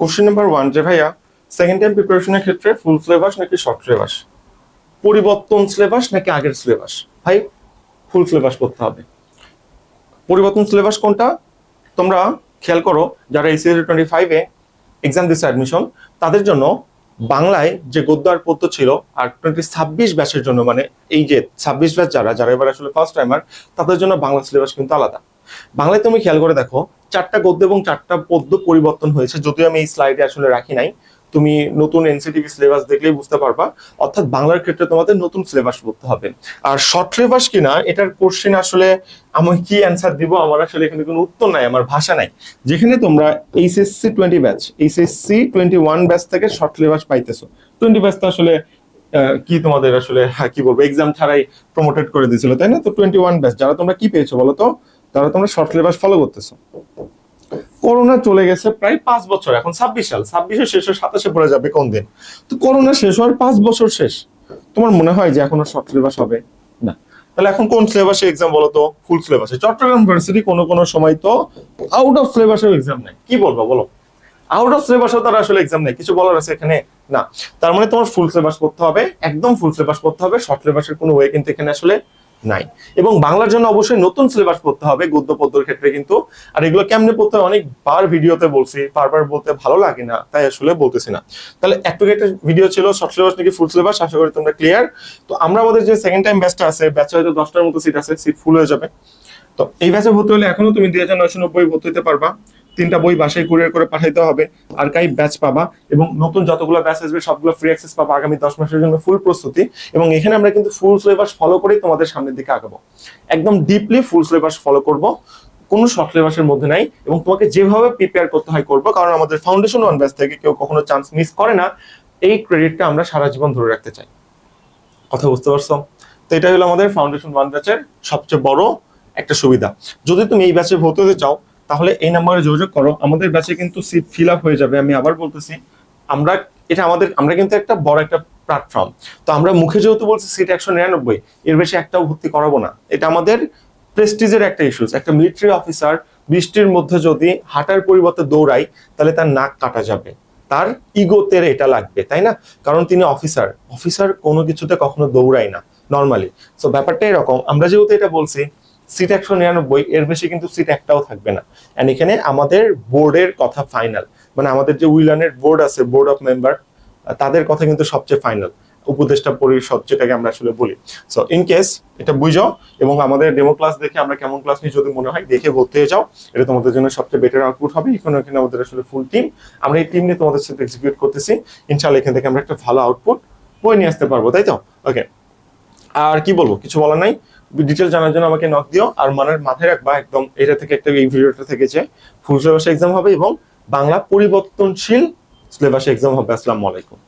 Question number 1 যে ভাইয়া second time প্রিপারেশনের ক্ষেত্রে ফুল সিলেবাস নাকি শর্ট সিলেবাস, পরিবর্তন সিলেবাস নাকি আগের সিলেবাস? ভাই ফুল সিলেবাস পড়তে হবে। পরিবর্তন সিলেবাস কোনটা তোমরা খেয়াল করো, যারা এইচএসসি 25 এ এক্সাম দিচ্ছে অ্যাডমিশন, তাদের জন্য বাংলায় যে গদ্য আর পদ্য ছিল আর 26 ব্যাচের জন্য, মানে এই যে 26 ব্যাচ যারা যারা এবার আসলে ফার্স্ট টাইমার, তাদের জন্য বাংলা সিলেবাস কিন্তু আলাদা। বাংলায় তুমি খেয়াল করে দেখো 4টা গদ্য এবং 4টা পদ্য পরিবর্তন হয়েছে, যদিও আমি এই স্লাইডে আসলে রাখি নাই। তুমি নতুন এনসিটিভি সিলেবাস দেখলেই বুঝতে পারবা, অর্থাৎ বাংলার ক্ষেত্রে তোমাদের নতুন সিলেবাস পড়তে হবে। আর শর্ট সিলেবাস কিনা এটার কোশ্চেন আসলে আমি কি অ্যান্সার দিব, আমার আসলে এখানে কোনো উত্তর নাই, আমার ভাষা নাই। যেখানে তোমরা এইচএসসি 20 ব্যাচ, এইচএসসি 21 ব্যাচ থেকে শর্ট সিলেবাস পাইতেছো, 20 ব্যাচ তো আসলে কি তোমাদের আসলে কি বলবো, এক্সাম ছাড়াই প্রমোটেড করে দিয়েছিল, তাই না? তো 21 ব্যাচ যারা তোমরা কি পেয়েছো বলো তো, তারা তোমরা শর্ট সিলেবাস ফলো করতেছো। করোনা চলে গেছে প্রায় 5 বছর, এখন 26 সাল, 26 শেষ হয়ে 27 পড়ে যাবে কোন দিন? তো করোনা শেষ হওয়ার 5 বছর শেষ, তোমার মনে হয় যে এখনো শর্ট সিলেবাস হবে না? তাহলে এখন কোন সিলেবাসে এক্সাম বলো তো? ফুল সিলেবাসে। চট্টগ্রাম ইউনিভার্সিটি কোনো সময় তো আউট অফ সিলেবাসেও এক্সাম নেয়, কি বলবো বলো? আউট অফ সিলেবাসও তারা আসলে এক্সাম নেয়, কিছু বলার আছে এখানে? না। তার মানে তোমার ফুল সিলেবাস পড়তে হবে, একদম ফুল সিলেবাস পড়তে হবে, শর্ট সিলেবাসের কোনো ওয়ে কিন্তু এখানে আসলে নাই। এবং বাংলার জন্য অবশ্যই নতুন সিলেবাস পড়তে হবে গদ্য পদ্যের ক্ষেত্রে কিন্তু। আর এগুলো কেমনে পড়তে হয় অনেকবার ভিডিওতে বলছি, বারবার বলতে ভালো লাগে না, তাই আসলে বলতেছি না। তাহলে একটু একটা ভিডিও ছিল শর্ট সিলেবাস নাকি ফুল সিলেবাস, আশা করি তোমরা ক্লিয়ার। তো আমরা আমাদের যে সেকেন্ড টাইম ব্যাচটা আছে, ব্যাচে হয়তো 10টার মতো সিট আছে, সিট ফুল হয়ে যাবে। তো এই ব্যাচে ভর্তি হলে এখনো তুমি 2990 ভর্তি হতে পারবা। 3টা বই বাসায় কুরিয়ার করে পাঠাইতে হবে, আর্কাইভ ব্যাচ পাবা, এবং নতুন যতগুলো ব্যাচ আসবে সবগুলো ফ্রি অ্যাক্সেস পাবা আগামী 10 মাসের জন্য, ফুল প্রস্তুতি। এবং এখানে আমরা কিন্তু ফুল সিলেবাস ফলো করেই তোমাদের সামনের দিকে আগাবো, একদম ডিপলি ফুল সিলেবাস ফলো করব, কোনো শর্ট সিলেবাসের মধ্যে নাই। এবং তোমাকে যেভাবে প্রিপেয়ার করতে হয় করবো, কারণ আমাদের ফাউন্ডেশন 1 ব্যাচ থেকে কেউ কখনো চান্স মিস করে না, এই ক্রেডিটটা আমরা সারা জীবন ধরে রাখতে চাই। কথা বুঝতে পারছো? তো এটা হলো আমাদের ফাউন্ডেশন 1 ব্যাচের সবচেয়ে বড় একটা সুবিধা। যদি তুমি এই ব্যাচে ভর্তি হতে চাও, তাহলে এই নাম্বারে যোগাযোগ করো। আমাদের ব্যাচে কিন্তু সিট ফিল আপ হয়ে যাবে, আমি আবার বলতেছি। আমরা আমরা কিন্তু একটা বড় একটা প্ল্যাটফর্ম, তো আমরা মুখে যেহেতু বলছি সিট 199, এর বেশি একটাও ভর্তি করাবো না। এটা আমাদের প্রেস্টিজের একটা ইস্যুস। একটা মিলিটারি অফিসার বৃষ্টির মধ্যে যদি হাঁটার পরিবর্তে দৌড়ায়, তাহলে তার নাক কাটা যাবে, তার ইগোতে এটা লাগবে, তাই না? কারণ তিনি অফিসার, অফিসার কোনো কিছুতে কখনো দৌড়ায় না নর্মালি। সো ব্যাপারটা এরকম, আমরা যেহেতু এটা বলছি সিট 199, এর বেশি কিন্তু সিট একটাও থাকবে না। এন্ড এখানে আমাদের বোর্ডের কথা ফাইনাল, মানে আমাদের যে উইলানের বোর্ড আছে, বোর্ড অফ মেম্বার, তাদের কথা কিন্তু সবচেয়ে ফাইনাল, উপদেষ্টা পরিষদ যেটাকে আমরা আসলে বলি। সো ইন কেস এটা বুঝো, এবং আমাদের ডেমো ক্লাস দেখে আমরা কেমন ক্লাস নিয়ে যদি মনে হয় দেখে ভর্তি হয়ে যাও, এটা তোমাদের জন্য সবচেয়ে বেটার আউটপুট হবে। এখানে আমাদের আসলে ফুল টিম, আমরা এই টিম নিয়ে তোমাদের সাথে এক্সিকিউট করতেছি। ইনশাআল্লাহ এখান থেকে আমরা একটা ভালো আউটপুট বই নিয়ে আসতে পারবো, তাই তো? ওকে, আর কি বলবো, কিছু বলার নাই। ডিটেল জানার জন্য আমাকে নক দিও। আর মাথায় রাখবা একদম, এটা থেকে একটা, এই ভিডিওটা থেকে যে ফুল সিলেবাসে এক্সাম হবে এবং বাংলা পরিবর্তনশীল সিলেবাসে এক্সাম হবে। আসসালামু আলাইকুম।